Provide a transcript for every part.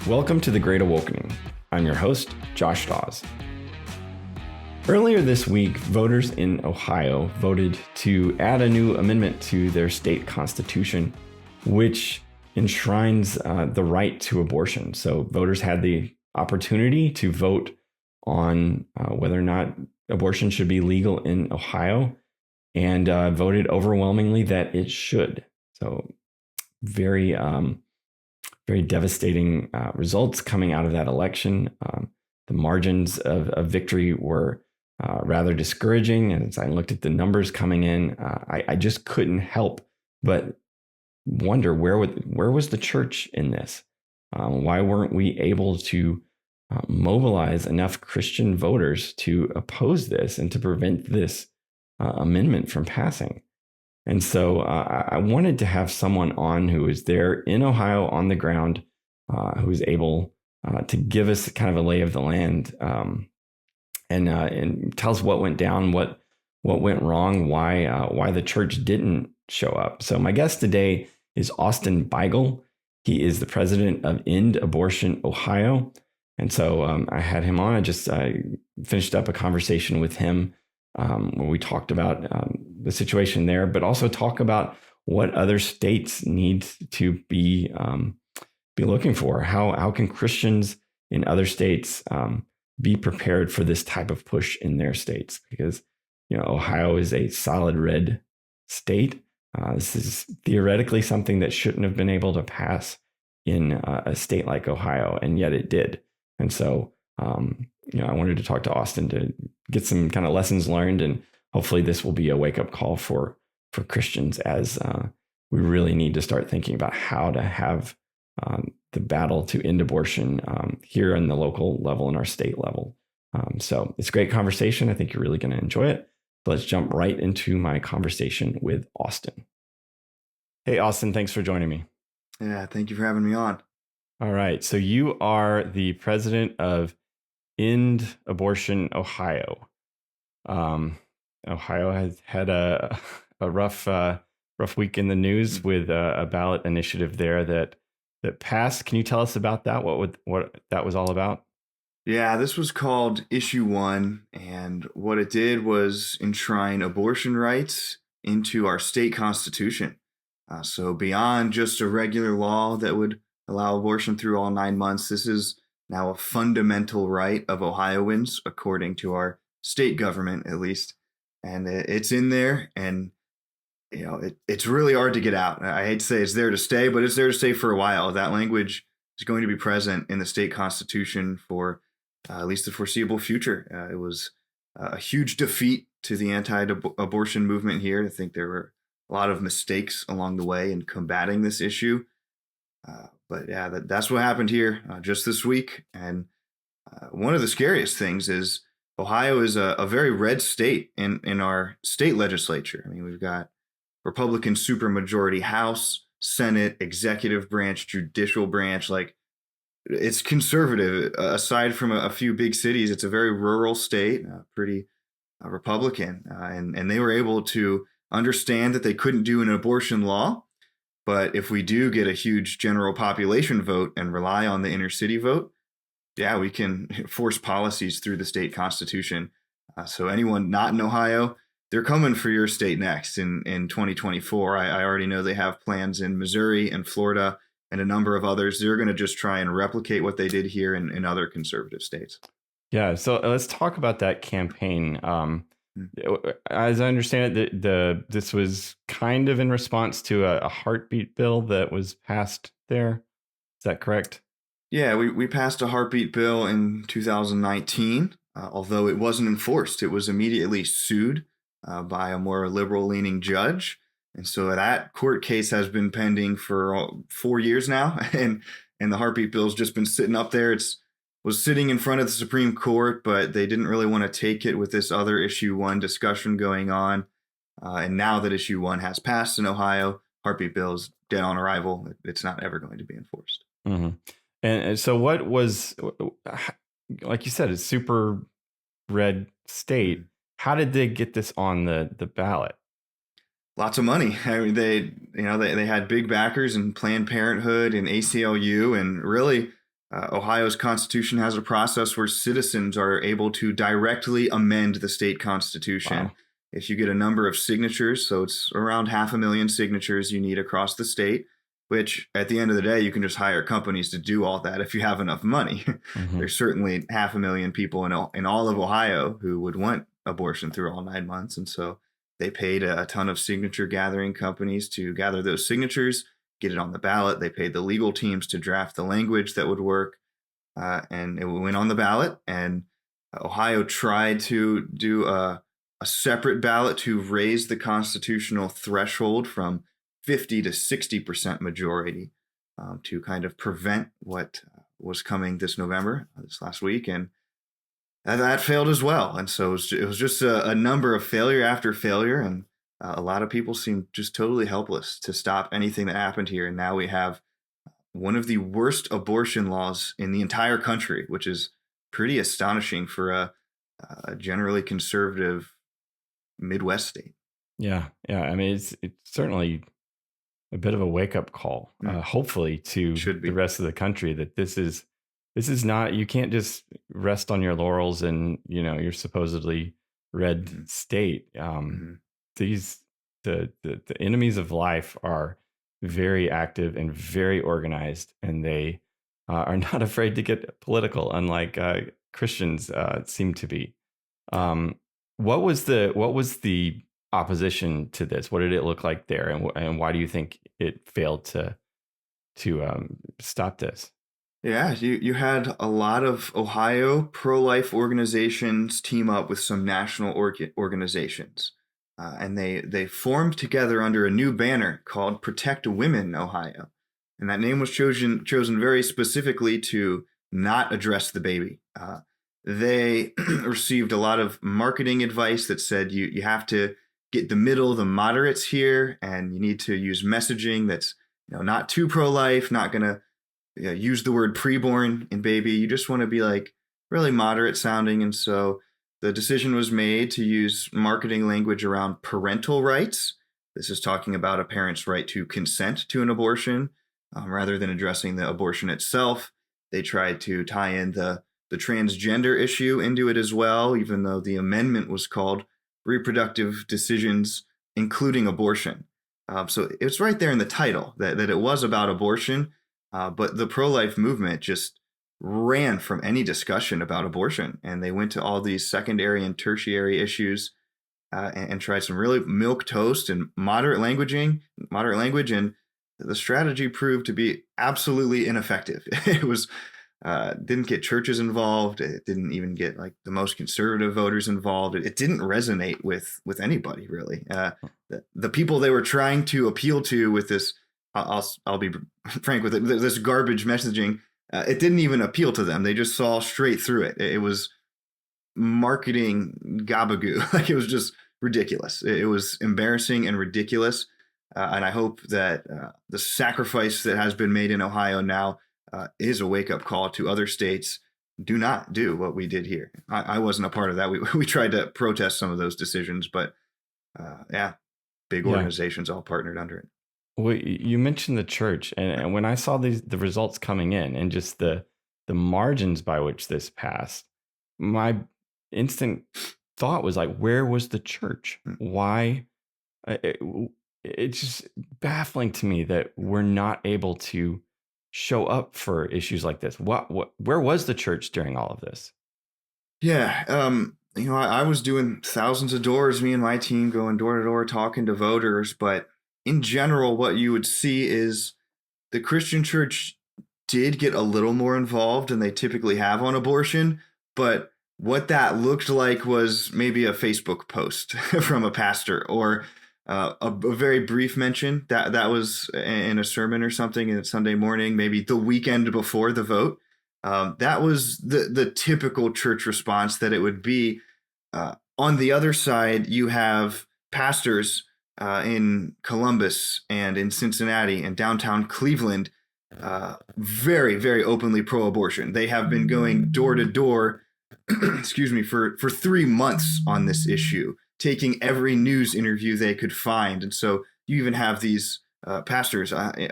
Welcome to The Great Awakening. I'm your host, Josh Daws. Earlier this week, voters in Ohio voted to add a new amendment to their state constitution, which enshrines the right to abortion. So voters had the opportunity to vote on whether or not abortion should be legal in Ohio, and voted overwhelmingly that it should. So very devastating results coming out of that election. The margins of victory were rather discouraging. And as I looked at the numbers coming in, I just couldn't help but wonder where was the church in this? Why weren't we able to mobilize enough Christian voters to oppose this and to prevent this amendment from passing? And so I wanted to have someone on who is there in Ohio on the ground, who is able to give us kind of a lay of the land, and tell us what went down, what went wrong, why the church didn't show up. So my guest today is Austin Beigel. He is the president of End Abortion Ohio. And so I had him on. I just finished up a conversation with him where we talked about the situation there, but also talk about what other states need to be looking for. How can Christians in other states be prepared for this type of push in their states? Because Ohio is a solid red state. This is theoretically something that shouldn't have been able to pass in a state like Ohio, and yet it did. And so I wanted to talk to Austin to get some kind of lessons learned, and hopefully this will be a wake-up call for Christians as we really need to start thinking about how to have the battle to end abortion here in the local level and our state level. So it's a great conversation. I think you're really going to enjoy it. Let's jump right into my conversation with Austin. Hey, Austin, thanks for joining me. Yeah, thank you for having me on. All right. So you are the president of End Abortion Ohio. Ohio has had a rough week in the news with a ballot initiative there that passed. Can you tell us about that? What that was all about? Yeah, this was called Issue 1, and what it did was enshrine abortion rights into our state constitution. So beyond just a regular law that would allow abortion through all 9 months, this is now a fundamental right of Ohioans, according to our state government, at least. And it's in there, and it's really hard to get out. I hate to say it's there to stay, but it's there to stay for a while. That language is going to be present in the state constitution for at least the foreseeable future. It was a huge defeat to the anti-abortion movement here. I think there were a lot of mistakes along the way in combating this issue. But yeah, that's what happened here just this week. And one of the scariest things is Ohio is a very red state in our state legislature. I mean, we've got Republican supermajority House, Senate, executive branch, judicial branch. Like, it's conservative. Aside from a few big cities, it's a very rural state, pretty Republican. And they were able to understand that they couldn't do an abortion law. But if we do get a huge general population vote and rely on the inner city vote, yeah, we can force policies through the state constitution. So anyone not in Ohio, they're coming for your state next in 2024. I already know they have plans in Missouri and Florida and a number of others. They're going to just try and replicate what they did here in other conservative states. Yeah, so let's talk about that campaign. As I understand it, this was kind of in response to a heartbeat bill that was passed there. Is that correct? Yeah, we passed a heartbeat bill in 2019, although it wasn't enforced. It was immediately sued by a more liberal-leaning judge. And so that court case has been pending for 4 years now, and the heartbeat bill's just been sitting up there. Was sitting in front of the Supreme Court, but they didn't really want to take it with this other Issue 1 discussion going on. And now that Issue 1 has passed in Ohio, heartbeat bill's dead on arrival. It's not ever going to be enforced. Mm-hmm. And so what was, like you said, a super red state. How did they get this on the ballot? Lots of money. I mean, they had big backers in Planned Parenthood and ACLU, and really Ohio's constitution has a process where citizens are able to directly amend the state constitution. Wow. If you get a number of signatures, so it's around 500,000 signatures you need across the state, which at the end of the day, you can just hire companies to do all that if you have enough money. Mm-hmm. There's certainly 500,000 people in all of Ohio who would want abortion through all 9 months. And so they paid a ton of signature gathering companies to gather those signatures, get it on the ballot. They paid the legal teams to draft the language that would work. And it went on the ballot. And Ohio tried to do a separate ballot to raise the constitutional threshold from 50 to 60% majority to kind of prevent what was coming this November, this last week. And that failed as well. And so it was just a number of failure after failure. And a lot of people seemed just totally helpless to stop anything that happened here. And now we have one of the worst abortion laws in the entire country, which is pretty astonishing for a generally conservative Midwest state. Yeah. I mean, it's certainly a bit of a wake up call, hopefully to the rest of the country, that this is not, you can't just rest on your laurels and, your supposedly red state. The enemies of life are very active and very organized, and they are not afraid to get political, unlike Christians seem to be. What was the opposition to this? What did it look like there, and why do you think it failed to stop this? Yeah, you had a lot of Ohio pro-life organizations team up with some national organizations, and they formed together under a new banner called Protect Women Ohio, and that name was chosen very specifically to not address the baby. They received a lot of marketing advice that said you have to get the moderates here, and you need to use messaging that's not too pro-life, not gonna use the word preborn in baby. You just want to be like really moderate sounding. And so the decision was made to use marketing language around parental rights. This is talking about a parent's right to consent to an abortion, rather than addressing the abortion itself. They tried to tie in the transgender issue into it as well, even though the amendment was called reproductive decisions, including abortion. So it's right there in the title that it was about abortion. But the pro-life movement just ran from any discussion about abortion, and they went to all these secondary and tertiary issues and tried some really milquetoast and moderate language, and the strategy proved to be absolutely ineffective. It was didn't get churches involved. It didn't even get like the most conservative voters involved. It didn't resonate with anybody really. The people they were trying to appeal to with this, I'll be frank with it, this garbage messaging, it didn't even appeal to them. They just saw straight through it. It was marketing gabagoo. Like, it was just ridiculous. It was embarrassing and ridiculous. And I hope that the sacrifice that has been made in Ohio now is a wake-up call to other states. Do not do what we did here. I wasn't a part of that. We tried to protest some of those decisions, but big organizations all partnered under it. Well, you mentioned the church, and when I saw the results coming in and just the margins by which this passed, my instant thought was like, where was the church? Why? It's just baffling to me that we're not able to show up for issues like this. Where was the church during all of this? Yeah, I was doing thousands of doors, me and my team going door to door talking to voters, but in general, what you would see is the Christian church did get a little more involved than they typically have on abortion, but what that looked like was maybe a Facebook post from a pastor, or a very brief mention that was in a sermon or something in Sunday morning, maybe the weekend before the vote. That was the typical church response that it would be. On the other side, you have pastors in Columbus and in Cincinnati and downtown Cleveland, very, very openly pro-abortion. They have been going door to door, excuse me, for 3 months on this issue, taking every news interview they could find. And so you even have these pastors on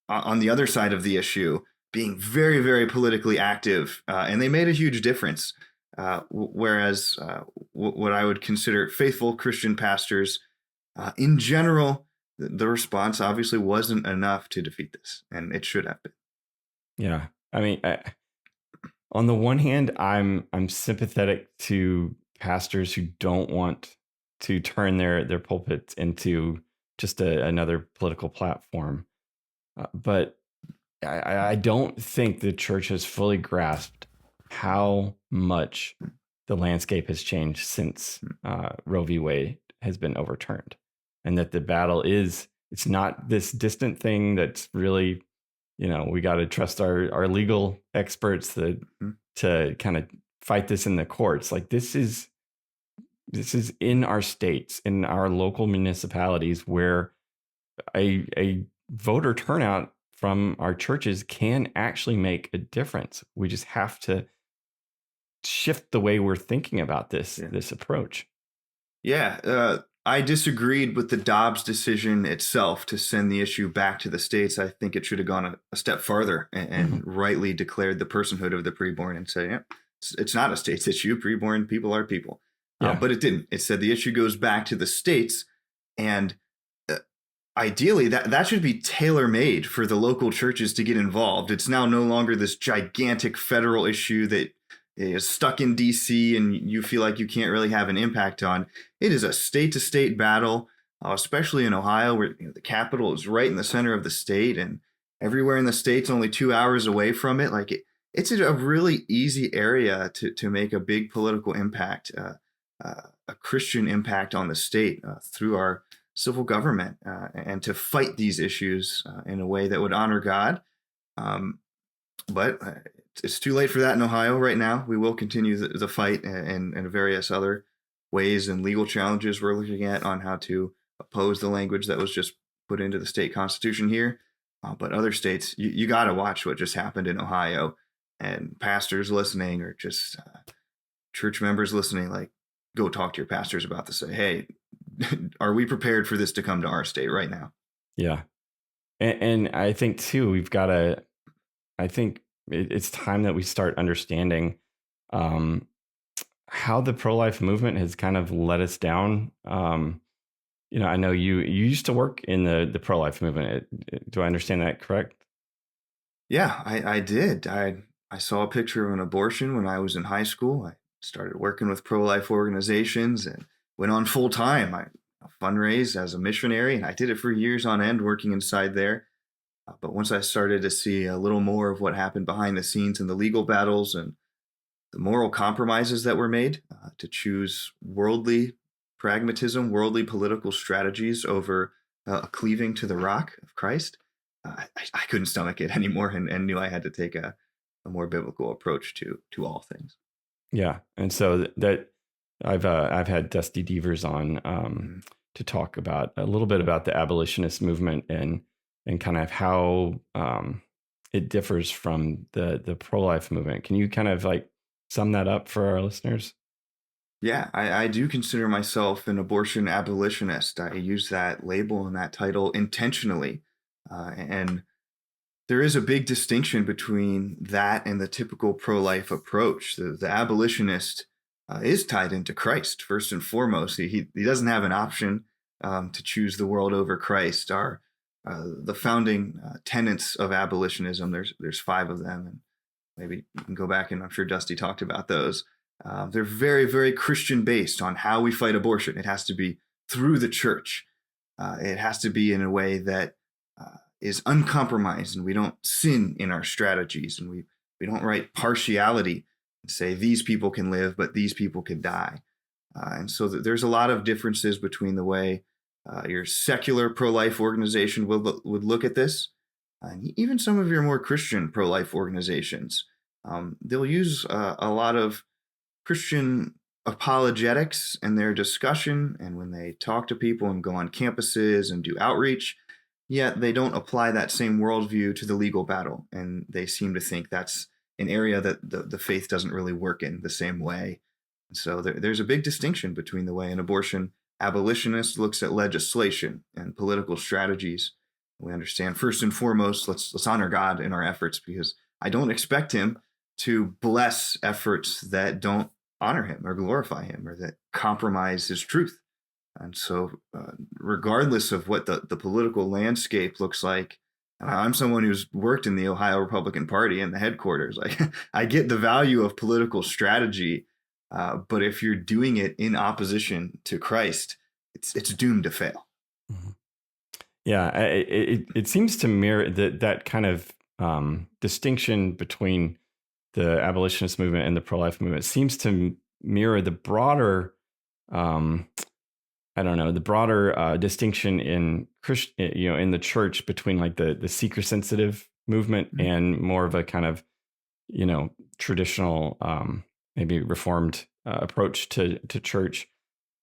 the other side of the issue being very, very politically active, and they made a huge difference. Whereas what I would consider faithful Christian pastors, in general, the response obviously wasn't enough to defeat this, and it should have been. Yeah. I mean, on the one hand, I'm sympathetic to pastors who don't want to turn their pulpits into just another political platform. But I don't think the church has fully grasped how much the landscape has changed since Roe v. Wade has been overturned, and that the battle it's not this distant thing that's really, we got to trust our legal experts to kind of fight this in the courts. Like this is in our states, in our local municipalities, where a voter turnout from our churches can actually make a difference. We just have to shift the way we're thinking about this approach. Yeah, I disagreed with the Dobbs decision itself to send the issue back to the states. I think it should have gone a step farther and rightly declared the personhood of the preborn and say, it's not a state's issue. Preborn people are people. But it didn't. It said the issue goes back to the states, and ideally that should be tailor-made for the local churches to get involved. It's now no longer this gigantic federal issue that is stuck in DC and you feel like you can't really have an impact on. It is a state-to-state battle, especially in Ohio, where the capital is right in the center of the state, and everywhere in the state's only 2 hours away from it. Like it's a really easy area to make a big political impact, a Christian impact on the state through our civil government, and to fight these issues in a way that would honor God. But it's too late for that in Ohio right now. We will continue the fight and various other ways and legal challenges we're looking at on how to oppose the language that was just put into the state constitution here. But other states, you got to watch what just happened in Ohio, and pastors listening, or just church members listening, like, go talk to your pastors about this. Say, hey, are we prepared for this to come to our state right now? Yeah. And I think too, I think it's time that we start understanding how the pro-life movement has kind of let us down. I know you used to work in the pro-life movement. Do I understand that correct? Yeah, I did. I saw a picture of an abortion when I was in high school. I started working with pro-life organizations and went on full time. I fundraised as a missionary, and I did it for years on end, working inside there. But once I started to see a little more of what happened behind the scenes in the legal battles and the moral compromises that were made to choose worldly pragmatism, worldly political strategies over cleaving to the rock of Christ, I couldn't stomach it anymore, and knew I had to take a more biblical approach to all things. Yeah, and so that I've had Dusty Devers on to talk about a little bit about the abolitionist movement and kind of how it differs from the pro-life movement. Can you kind of like sum that up for our listeners? Yeah, I do consider myself an abortion abolitionist. I use that label and that title intentionally. And there is a big distinction between that and the typical pro-life approach. The abolitionist is tied into Christ, first and foremost. He doesn't have an option to choose the world over Christ. The founding tenets of abolitionism, there's 5 of them, and maybe you can go back and I'm sure Dusty talked about those. They're very, very Christian based on how we fight abortion. It has to be through the church. It has to be in a way that is uncompromised, and we don't sin in our strategies, and we don't write partiality and say these people can live, but these people can die. And so there's a lot of differences between the way your secular pro-life organization would look at this, and even some of your more Christian pro-life organizations. They'll use a lot of Christian apologetics in their discussion, and when they talk to people and go on campuses and do outreach, yet they don't apply that same worldview to the legal battle, and they seem to think that's an area that the faith doesn't really work in the same way. And so there's a big distinction between the way an abortion abolitionist looks at legislation and political strategies. We understand first and foremost, let's honor God in our efforts, because I don't expect him to bless efforts that don't honor him or glorify him or that compromise his truth. And so, regardless of what the political landscape looks like, I'm someone who's worked in the Ohio Republican Party and the headquarters. Like, I get the value of political strategy, but if you're doing it in opposition to Christ, it's doomed to fail. Mm-hmm. Yeah, it seems to mirror that kind of distinction between the abolitionist movement and the pro-life movement. It seems to mirror the broader, the broader distinction in in the church between like the seeker-sensitive movement mm-hmm. and more of a kind of, traditional, maybe reformed approach to church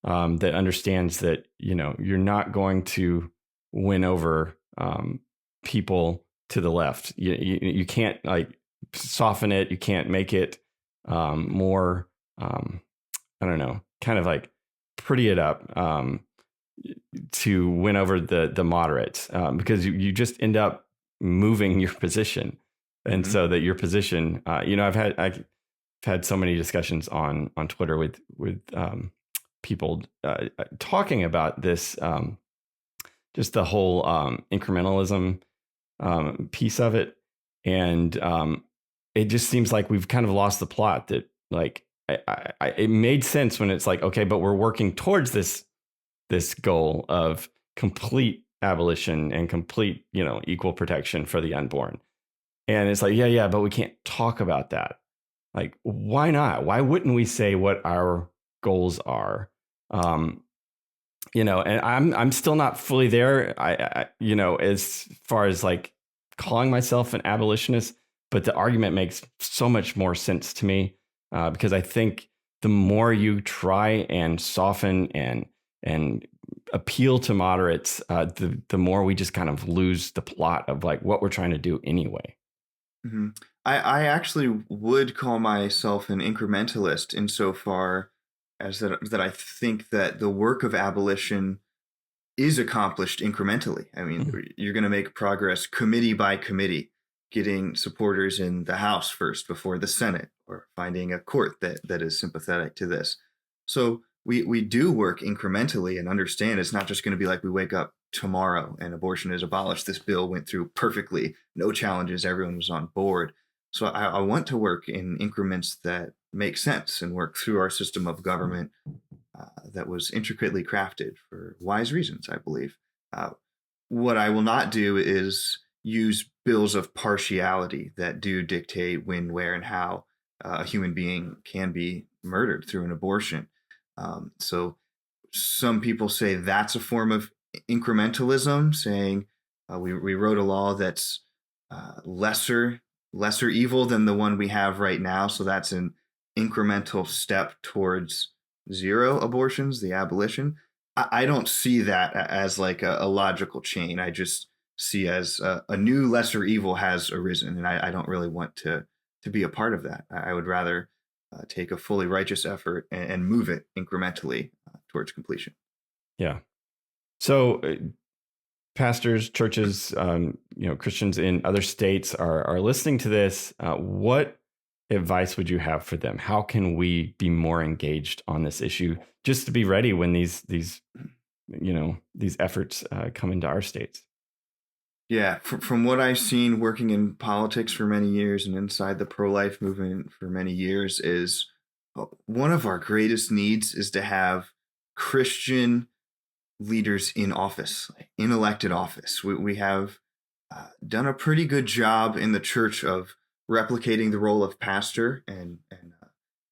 that understands that, you're not going to win over people to the left. You can't like soften it. You can't make it more, kind of like pretty it up to win over the moderates because you just end up moving your position. And mm-hmm. so that your position, I've had so many discussions on Twitter with people talking about this, just the whole incrementalism piece of it. And it just seems like we've kind of lost the plot that like, it made sense when it's like, okay, but we're working towards this goal of complete abolition and complete, equal protection for the unborn. And it's like, yeah, but we can't talk about that. Like, why not? Why wouldn't we say what our goals are? And I'm still not fully there. I as far as like calling myself an abolitionist, but the argument makes so much more sense to me because I think the more you try and soften and appeal to moderates, the more we just kind of lose the plot of like what we're trying to do anyway. Mm-hmm. I actually would call myself an incrementalist insofar as that I think that the work of abolition is accomplished incrementally. I mean, mm-hmm. you're going to make progress committee by committee, getting supporters in the House first before the Senate, or finding a court that is sympathetic to this. So we do work incrementally and understand it's not just going to be like we wake up tomorrow and abortion is abolished. This bill went through perfectly, no challenges, everyone was on board. So I want to work in increments that make sense and work through our system of government that was intricately crafted for wise reasons, I believe. What I will not do is use bills of partiality that do dictate when, where, and how a human being can be murdered through an abortion. So some people say that's a form of incrementalism, saying we wrote a law that's lesser evil than the one we have right now. So that's an incremental step towards zero abortions, the abolition. I don't see that as like a logical chain. I just see as a new lesser evil has arisen, and I don't really want to be a part of that. I would rather take a fully righteous effort and move it incrementally towards completion. Yeah. So pastors, churches, Christians in other states are listening to this. What advice would you have for them? How can we be more engaged on this issue, just to be ready when these efforts come into our states? Yeah, from what I've seen working in politics for many years and inside the pro-life movement for many years, is one of our greatest needs is to have Christian leaders in office, in elected office. We have done a pretty good job in the church of replicating the role of pastor and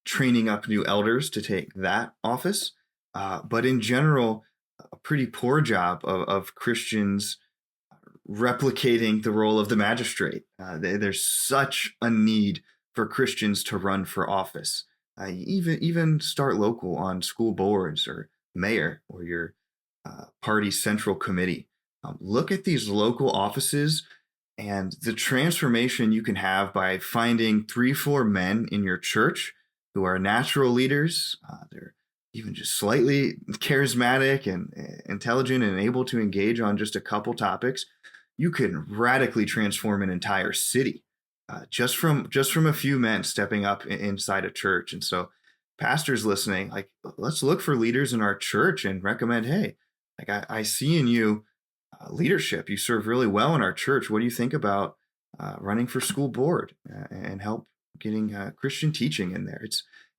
training up new elders to take that office. But in general, a pretty poor job of Christians replicating the role of the magistrate. There's such a need for Christians to run for office. Even start local on school boards or mayor or your party central committee. Look at these local offices and the transformation you can have by finding 3-4 men in your church who are natural leaders. They're even just slightly charismatic and intelligent and able to engage on just a couple topics. You can radically transform an entire city just from a few men stepping up inside a church. And so, pastors listening, like, let's look for leaders in our church and recommend, hey, like I see in you leadership. You serve really well in our church. What do you think about running for school board and help getting Christian teaching in there?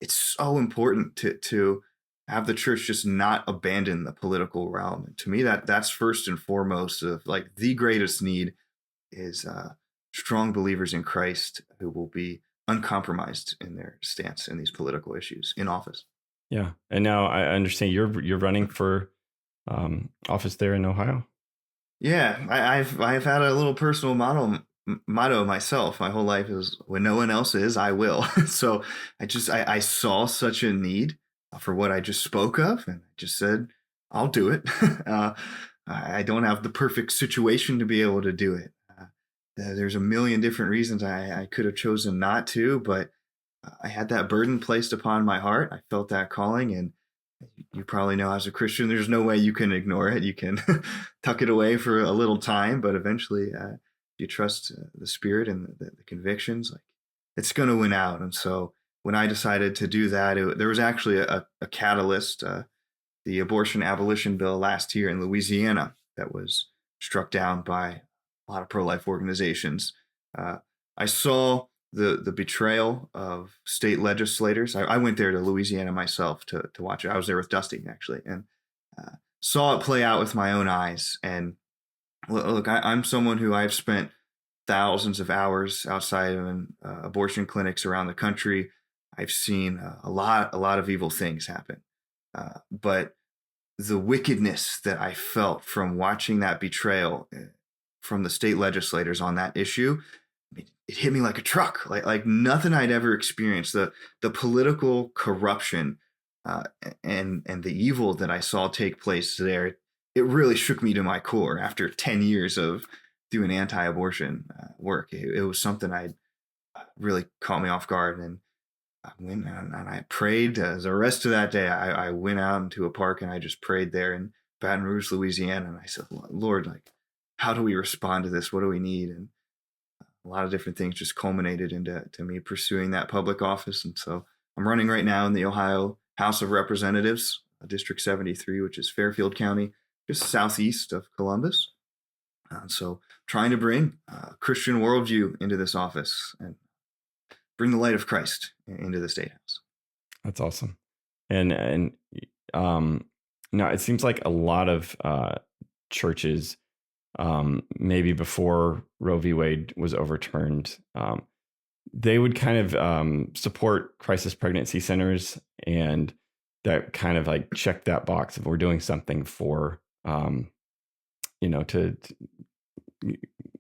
It's so important to have the church just not abandon the political realm. And to me, that's first and foremost of like the greatest need is strong believers in Christ who will be uncompromised in their stance in these political issues in office. Yeah. And now I understand you're running for office there in Ohio. Yeah, I've had a little personal motto myself. My whole life is when no one else is, I will. So I saw such a need for what I just spoke of, and I just said I'll do it. uh, I don't have the perfect situation to be able to do it. There's a million different reasons I could have chosen not to, but I had that burden placed upon my heart. I felt that calling, and you probably know as a Christian, there's no way you can ignore it. You can tuck it away for a little time, but eventually, you trust the Spirit and the convictions, like it's going to win out. And so, when I decided to do that, there was actually a catalyst, the abortion abolition bill last year in Louisiana that was struck down by a lot of pro-life organizations. Uh, I saw the betrayal of state legislators. I went there to Louisiana myself to watch it. I was there with Dusty actually, and saw it play out with my own eyes. And look, I'm someone who I've spent thousands of hours outside of abortion clinics around the country. I've seen a lot of evil things happen, but the wickedness that I felt from watching that betrayal from the state legislators on that issue, I mean, it hit me like a truck, like nothing I'd ever experienced. The political corruption and the evil that I saw take place there, it really shook me to my core. After 10 years of doing anti-abortion work, it was something I really caught me off guard. And I went and I prayed. The rest of that day, I went out into a park and I just prayed there in Baton Rouge, Louisiana. And I said, Lord, like, how do we respond to this? What do we need? And a lot of different things just culminated into me pursuing that public office. And so I'm running right now in the Ohio House of Representatives, District 73, which is Fairfield County, just southeast of Columbus. So trying to bring Christian worldview into this office and bring the light of Christ into the State House. That's awesome. And now it seems like a lot of churches, maybe before Roe v. Wade was overturned, they would kind of support crisis pregnancy centers, and that kind of like check that box if we're doing something for,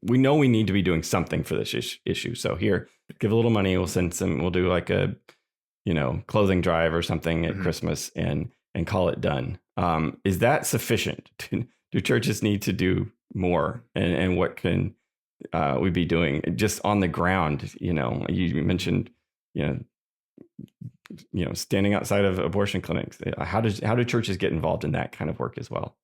we know we need to be doing something for this issue. So here, give a little money. We'll send some. We'll do like a, clothing drive or something at Christmas and call it done. Is that sufficient? Do churches need to do more? And what can we be doing just on the ground? You mentioned, standing outside of abortion clinics. How do churches get involved in that kind of work as well?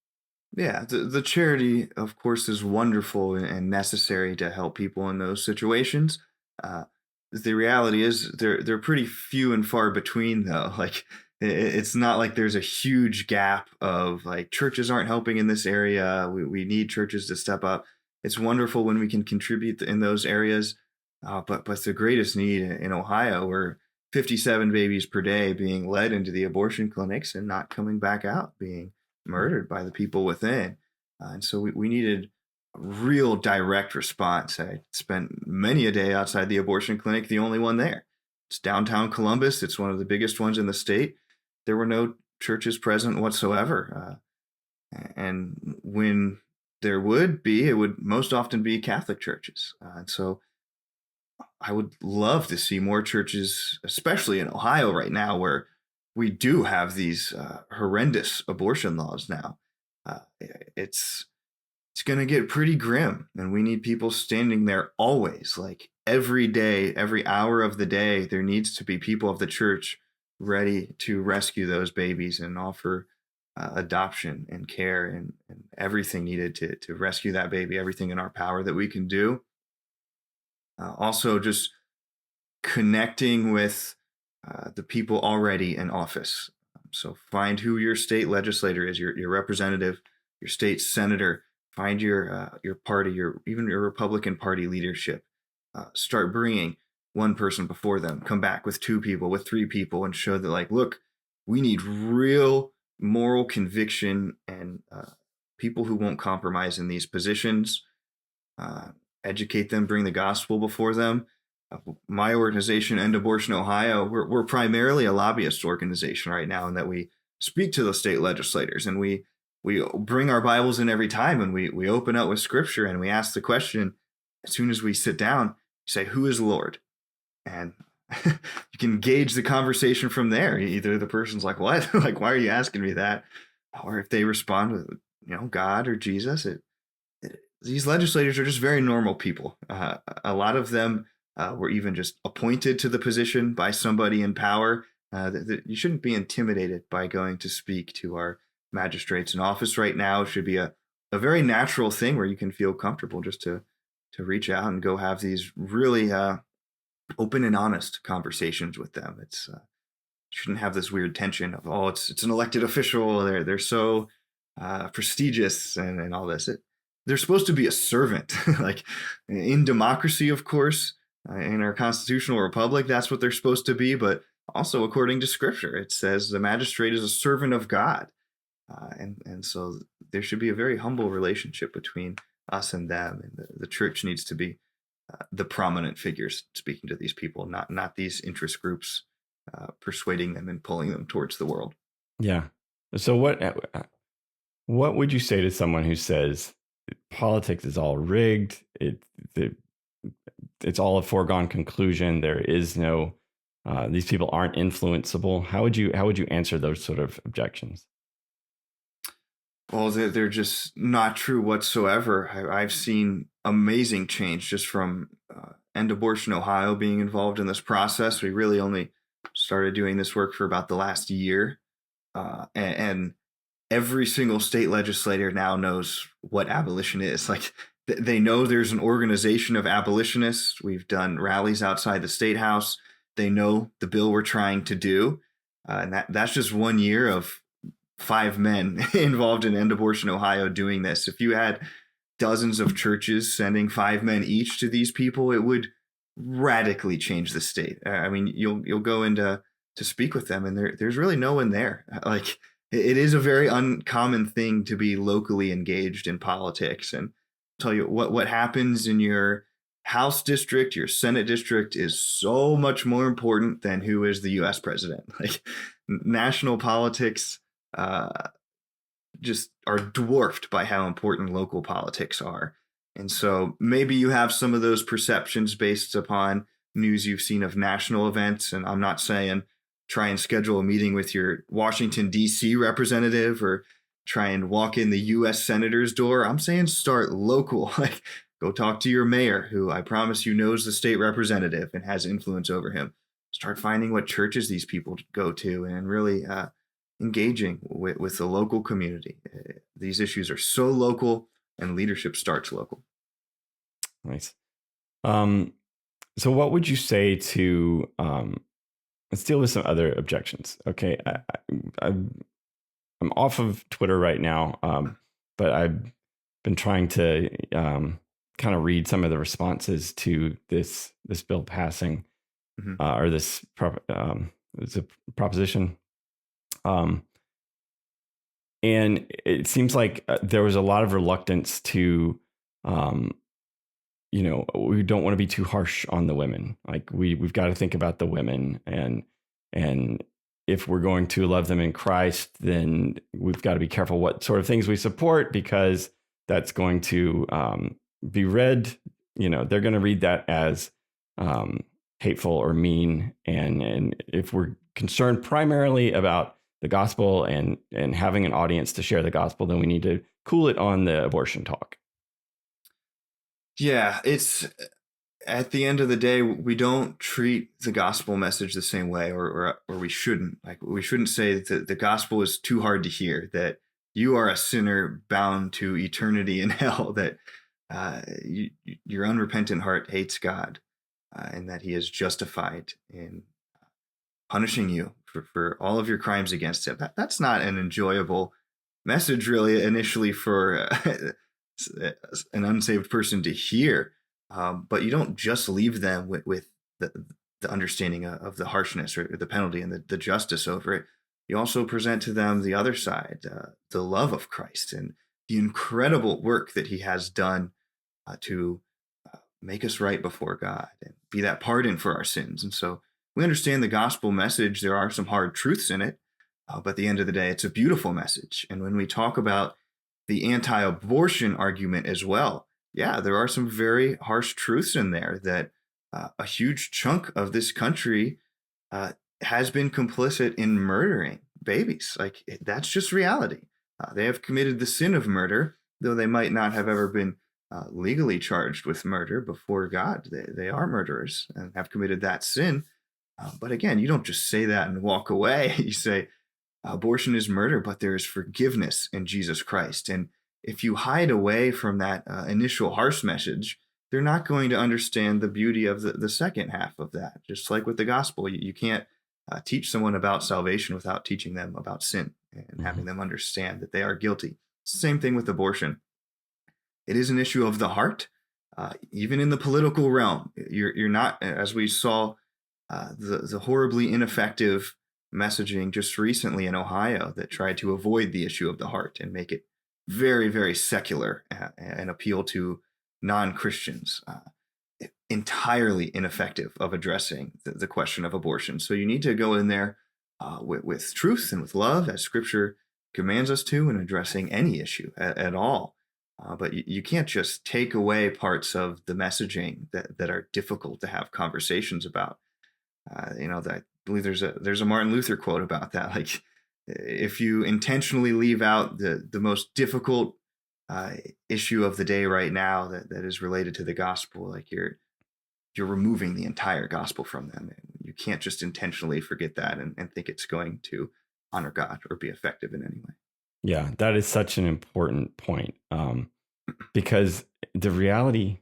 Yeah, the charity, of course, is wonderful and necessary to help people in those situations. The reality is they're pretty few and far between, though. Like it's not like there's a huge gap of like churches aren't helping in this area. We need churches to step up. It's wonderful when we can contribute in those areas. But the greatest need in Ohio, where 57 babies per day being led into the abortion clinics and not coming back out, being murdered by the people within. And so we needed a real direct response. I spent many a day outside the abortion clinic, the only one there. It's downtown Columbus. It's one of the biggest ones in the state. There were no churches present whatsoever. And when there would be, it would most often be Catholic churches. And so I would love to see more churches, especially in Ohio right now, where we do have these horrendous abortion laws now. It's going to get pretty grim, and we need people standing there always, like every day, every hour of the day. There needs to be people of the church ready to rescue those babies and offer adoption and care and everything needed to rescue that baby, everything in our power that we can do. Also, just connecting with the people already in office. So find who your state legislator is, your representative, your state senator. Find your party, even your Republican Party leadership. Start bringing one person before them. Come back with 2 people, with 3 people, and show that, like, look, we need real moral conviction and people who won't compromise in these positions. Uh, Educate them, bring the gospel before them. My organization, End Abortion Ohio, we're primarily a lobbyist organization right now, in that we speak to the state legislators, and we bring our Bibles in every time, and we open up with scripture, and we ask the question as soon as we sit down. You say, "Who is Lord?" And you can gauge the conversation from there. Either the person's like, "What? Like, why are you asking me that?" Or if they respond with, God or Jesus. These legislators are just very normal people. A lot of them were even just appointed to the position by somebody in power. You shouldn't be intimidated by going to speak to our magistrates in office right now. It should be a very natural thing where you can feel comfortable just to reach out and go have these really open and honest conversations with them. It's shouldn't have this weird tension of, oh, it's an elected official. They're so prestigious and all this. They're supposed to be a servant, like in democracy, of course, in our constitutional republic, that's what they're supposed to be. But also, according to Scripture, it says the magistrate is a servant of God, and so there should be a very humble relationship between us and them. And the church needs to be the prominent figures speaking to these people, not these interest groups persuading them and pulling them towards the world. Yeah. So what would you say to someone who says politics is all rigged? It's all a foregone conclusion. There is no these people aren't influenceable. How would you answer those sort of objections? Well, they're just not true whatsoever. I've seen amazing change just from End Abortion Ohio being involved in this process. We really only started doing this work for about the last year. And every single state legislator now knows what abolition is. Like, they know there's an organization of abolitionists. We've done rallies outside the state house. They know the bill we're trying to do. And that's just 1 year of 5 men involved in End Abortion Ohio doing this. If you had dozens of churches sending 5 men each to these people, it would radically change the state. I mean, you'll go in to speak with them, and there's really no one there. Like, it is a very uncommon thing to be locally engaged in politics. And I'll tell you what happens in your House district, your Senate district, is so much more important than who is the U.S. president. Like, national politics just are dwarfed by how important local politics are. And so maybe you have some of those perceptions based upon news you've seen of national events. And I'm not saying try and schedule a meeting with your Washington, D.C. representative or try and walk in the U.S. senator's door. I'm saying start local. Like, go talk to your mayor, who I promise you knows the state representative and has influence over him. Start finding what churches these people go to and really engaging with the local community. These issues are so local, and leadership starts local. Nice. So what would you say to let's deal with some other objections. Okay, I'm off of Twitter right now, but I've been trying to kind of read some of the responses to this bill passing, or this it's a proposition. And it seems like there was a lot of reluctance to, we don't want to be too harsh on the women. Like, we've got to think about the women, and if we're going to love them in Christ, then we've got to be careful what sort of things we support, because that's going to be read. They're going to read that as hateful or mean. And if we're concerned primarily about the gospel and having an audience to share the gospel, then we need to cool it on the abortion talk. Yeah, it's at the end of the day, we don't treat the gospel message the same way, or we shouldn't. Like, we shouldn't say that the gospel is too hard to hear, that you are a sinner bound to eternity in hell, that your unrepentant heart hates God. and that he is justified in punishing you for all of your crimes against him. That's not an enjoyable message, really, initially for an unsaved person to hear. But you don't just leave them with the understanding of the harshness or the penalty and the justice over it. You also present to them the other side, the love of Christ and the incredible work that he has done to make us right before God and be that pardon for our sins. And so we understand the gospel message. There are some hard truths in it, but at the end of the day, it's a beautiful message. And when we talk about the anti-abortion argument as well, yeah, there are some very harsh truths in there that a huge chunk of this country has been complicit in murdering babies. Like, that's just reality. They have committed the sin of murder, though they might not have ever been legally charged with murder before God. They are murderers and have committed that sin. But again, you don't just say that and walk away. You say, abortion is murder, but there is forgiveness in Jesus Christ. And if you hide away from that initial harsh message, they're not going to understand the beauty of the second half of that. Just like with the gospel, you can't teach someone about salvation without teaching them about sin and having them understand that they are guilty. It's the same thing with abortion. It is an issue of the heart, even in the political realm. You're not, as we saw, the horribly ineffective messaging just recently in Ohio that tried to avoid the issue of the heart and make it very, very secular and appeal to non-Christians. Entirely ineffective of addressing the question of abortion. So you need to go in there with truth and with love, as Scripture commands us to, in addressing any issue at all. But you can't just take away parts of the messaging that are difficult to have conversations about. I believe there's a Martin Luther quote about that. Like, if you intentionally leave out the most difficult issue of the day right now that is related to the gospel, like you're removing the entire gospel from them. You can't just intentionally forget that and think it's going to honor God or be effective in any way. Yeah, that is such an important point, because the reality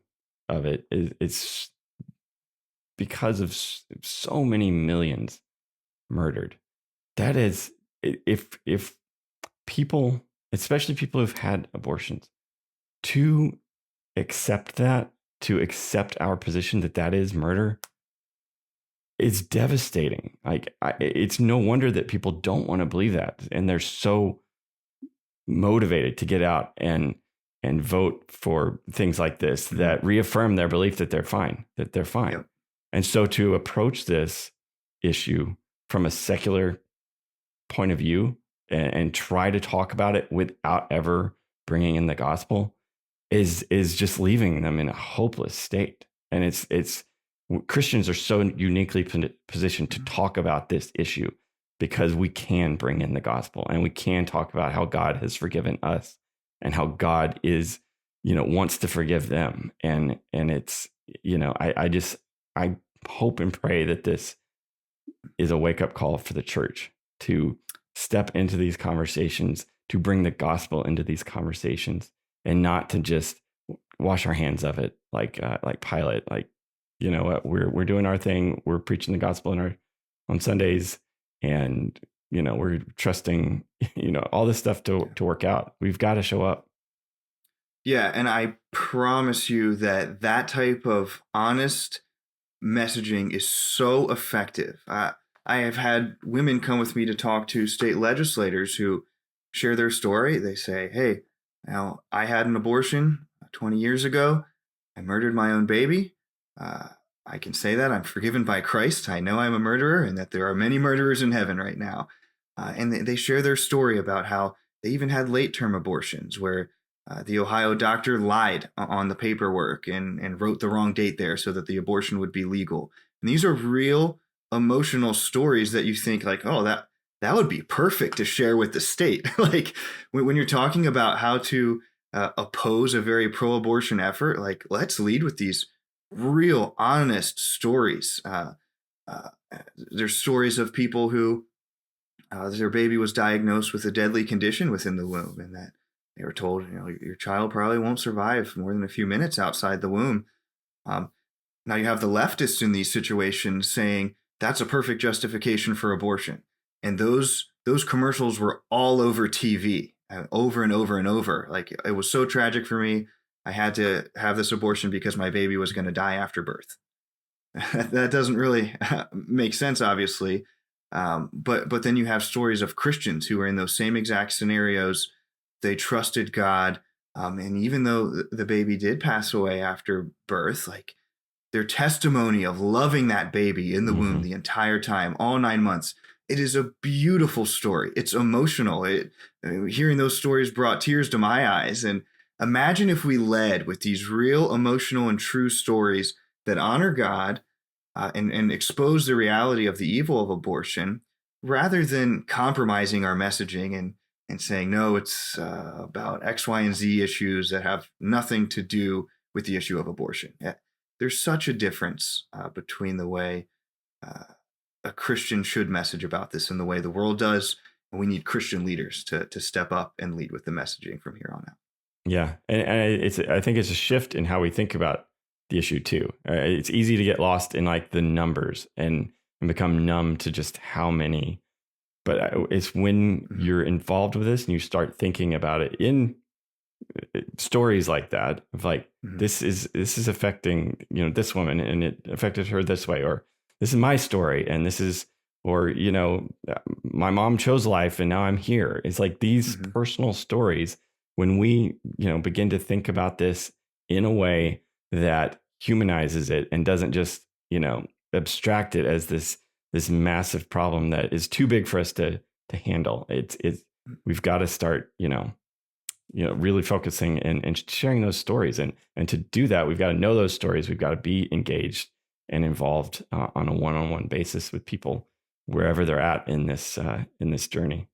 of it is it's because of so many millions murdered. That is, if people, especially people who've had abortions, to accept that, to accept our position that is murder, it's devastating. Like, it's no wonder that people don't want to believe that, and they're so motivated to get out and vote for things like this that reaffirm their belief that they're fine. Yep. And so to approach this issue from a secular point of view and try to talk about it without ever bringing in the gospel is just leaving them in a hopeless state. And it's Christians are so uniquely positioned to talk about this issue because we can bring in the gospel and we can talk about how God has forgiven us and how God is, wants to forgive them. And it's, I hope and pray that this is a wake-up call for the church to step into these conversations, to bring the gospel into these conversations, and not to just wash our hands of it like Pilate. Like, you know what, we're doing our thing, we're preaching the gospel on Sundays, and we're trusting all this stuff to work out. We've got to show up. Yeah, and I promise you that type of honest messaging is so effective. I have had women come with me to talk to state legislators who share their story. They say, hey, now I had an abortion 20 years ago. I murdered my own baby. I can say that I'm forgiven by Christ. I know I'm a murderer and that there are many murderers in heaven right now. And they share their story about how they even had late-term abortions where the Ohio doctor lied on the paperwork and wrote the wrong date there so that the abortion would be legal. And these are real emotional stories that you think like, oh, that would be perfect to share with the state. Like when you're talking about how to oppose a very pro-abortion effort, like let's lead with these real honest stories. There's stories of people who their baby was diagnosed with a deadly condition within the womb, and that they were told, your child probably won't survive more than a few minutes outside the womb. Now you have the leftists in these situations saying that's a perfect justification for abortion. And those commercials were all over TV, over and over and over. Like, it was so tragic for me. I had to have this abortion because my baby was going to die after birth. That doesn't really make sense, obviously. But then you have stories of Christians who are in those same exact scenarios. They trusted God, and even though the baby did pass away after birth, like, their testimony of loving that baby in the womb the entire time, all 9 months, it is a beautiful story. It's emotional. Hearing those stories brought tears to my eyes. And imagine if we led with these real emotional and true stories that honor God, and expose the reality of the evil of abortion, rather than compromising our messaging and saying, no, it's about X, Y, and Z issues that have nothing to do with the issue of abortion. Yeah, there's such a difference between the way a Christian should message about this and the way the world does. And we need Christian leaders to step up and lead with the messaging from here on out. Yeah. And I think it's a shift in how we think about the issue too. It's easy to get lost in like the numbers and become numb to just how many. But it's when you're involved with this and you start thinking about it in stories like that, of like, this is affecting, this woman, and it affected her this way, or this is my story, and this is, or, my mom chose life and now I'm here. It's like these personal stories, when we, begin to think about this in a way that humanizes it and doesn't just, abstract it as this massive problem that is too big for us to handle. We've got to start, really focusing and sharing those stories. And to do that, we've got to know those stories. We've got to be engaged and involved on a one-on-one basis with people wherever they're at in this journey.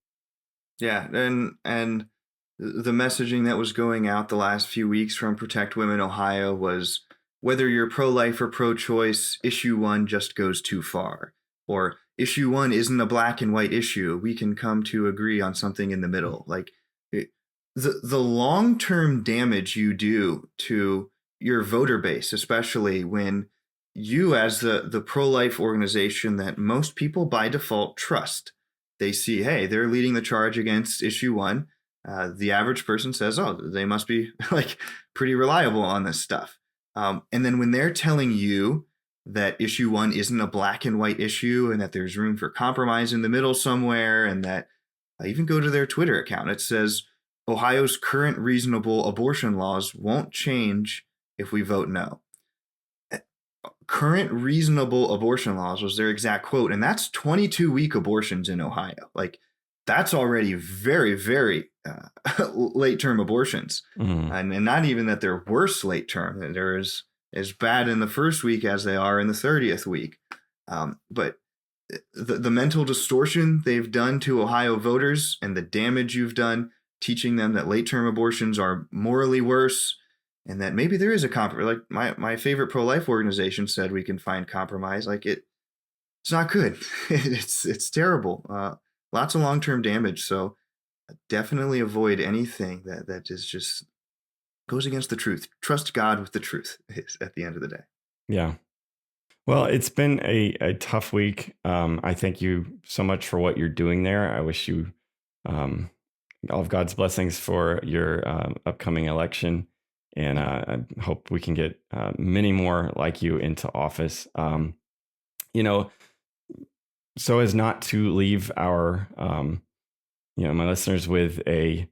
Yeah. And the messaging that was going out the last few weeks from Protect Women Ohio was, whether you're pro-life or pro-choice, issue 1 just goes too far. Or issue 1 isn't a black and white issue. We can come to agree on something in the middle. Like, the long-term damage you do to your voter base, especially when you, as the pro-life organization that most people by default trust, they see, hey, they're leading the charge against issue 1. The average person says, oh, they must be like pretty reliable on this stuff. And then when they're telling you that issue 1 isn't a black and white issue and that there's room for compromise in the middle somewhere, and that even go to their Twitter account, it says, Ohio's current reasonable abortion laws won't change if we vote no. Current reasonable abortion laws was their exact quote. And that's 22-week abortions in Ohio. Like, that's already very, very late-term abortions. And not even that they're worse late-term. They're as bad in the first week as they are in the 30th week. But the mental distortion they've done to Ohio voters, and the damage you've done teaching them that late-term abortions are morally worse, and that maybe there is a compromise. Like, my favorite pro-life organization said we can find compromise. Like, it's not good. It's terrible. Lots of long-term damage. So definitely avoid anything that is just goes against the truth. Trust God with the truth at the end of the day. Yeah. Well, it's been a tough week. I thank you so much for what you're doing there. I wish you all of God's blessings for your upcoming election. And I hope we can get many more like you into office. So as not to leave our, my listeners with a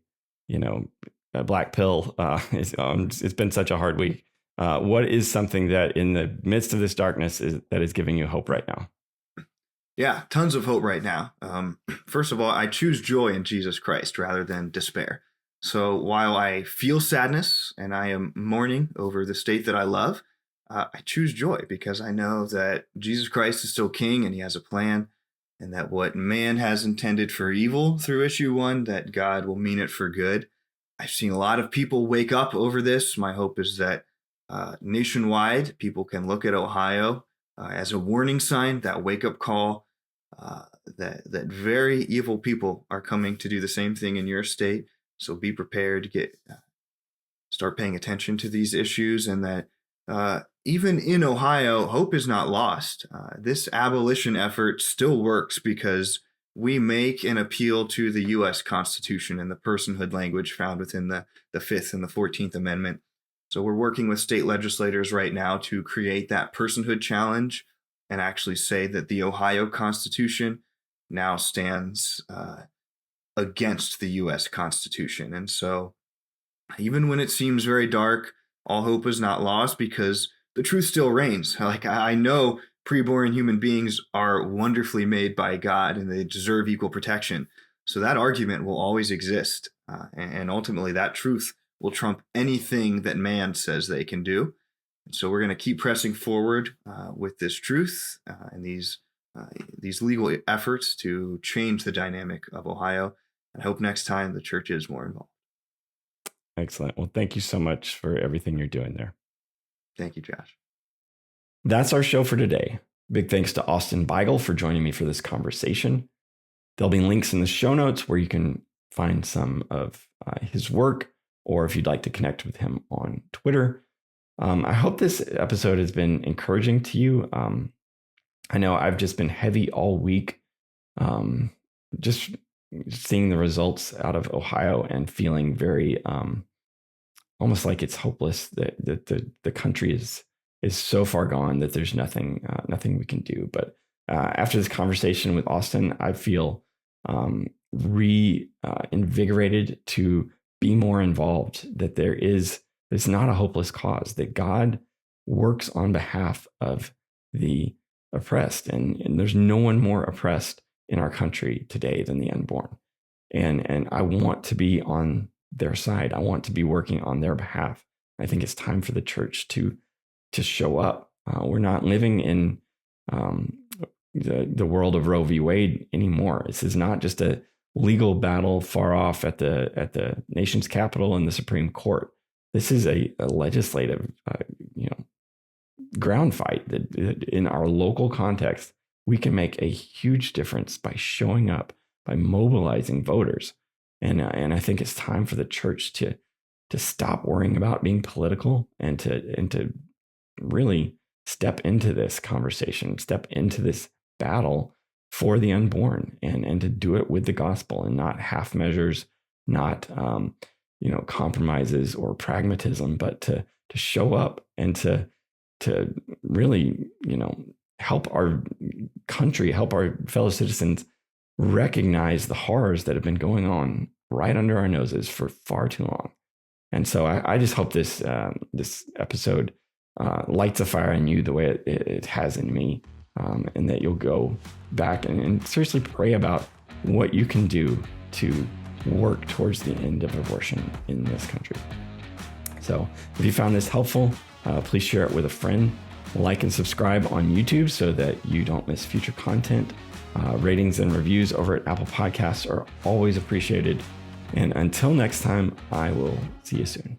black pill. It's been such a hard week. What is something that in the midst of this darkness that is giving you hope right now? Yeah, tons of hope right now. First of all, I choose joy in Jesus Christ rather than despair. So while I feel sadness and I am mourning over the state that I love, I choose joy because I know that Jesus Christ is still king and he has a plan, and that what man has intended for evil through issue 1, that God will mean it for good. I've seen a lot of people wake up over this. My hope is that nationwide, people can look at Ohio as a warning sign, that wake-up call, that very evil people are coming to do the same thing in your state. So be prepared to start paying attention to these issues, and that even in Ohio, hope is not lost. This abolition effort still works because we make an appeal to the U.S. Constitution and the personhood language found within the 5th and the 14th Amendment. So we're working with state legislators right now to create that personhood challenge and actually say that the Ohio Constitution now stands against the U.S. Constitution. And so even when it seems very dark, all hope is not lost because the truth still reigns. Like, I know preborn human beings are wonderfully made by God and they deserve equal protection. So that argument will always exist. And ultimately, that truth will trump anything that man says they can do. And so we're going to keep pressing forward with this truth and these legal efforts to change the dynamic of Ohio. And I hope next time the church is more involved. Excellent. Well, thank you so much for everything you're doing there. Thank you, Josh. That's our show for today. Big thanks to Austin Beigel for joining me for this conversation. There'll be links in the show notes where you can find some of his work, or if you'd like to connect with him on Twitter. I hope this episode has been encouraging to you. I know I've just been heavy all week, just seeing the results out of Ohio and feeling very almost like it's hopeless that the country is so far gone that there's nothing we can do. But after this conversation with Austin, I feel reinvigorated to be more involved, that it's not a hopeless cause, that God works on behalf of the oppressed. And there's no one more oppressed in our country today than the unborn. And I want to be on their side. I want to be working on their behalf. I think it's time for the church to show up. We're not living in the world of Roe v. Wade anymore. This is not just a legal battle far off at the nation's capital and the Supreme Court. This is a legislative, ground fight that in our local context, we can make a huge difference by showing up, by mobilizing voters. And I think it's time for the church to stop worrying about being political and to really step into this conversation, step into this battle for the unborn, and to do it with the gospel and not half measures, not compromises or pragmatism, but to show up and to really help our country, help our fellow citizens recognize the horrors that have been going on right under our noses for far too long. And so I just hope this episode lights a fire in you the way it has in me, and that you'll go back and seriously pray about what you can do to work towards the end of abortion in this country. So if you found this helpful, please share it with a friend. Like and subscribe on YouTube so that you don't miss future content. Ratings and reviews over at Apple Podcasts are always appreciated. And until next time, I will see you soon.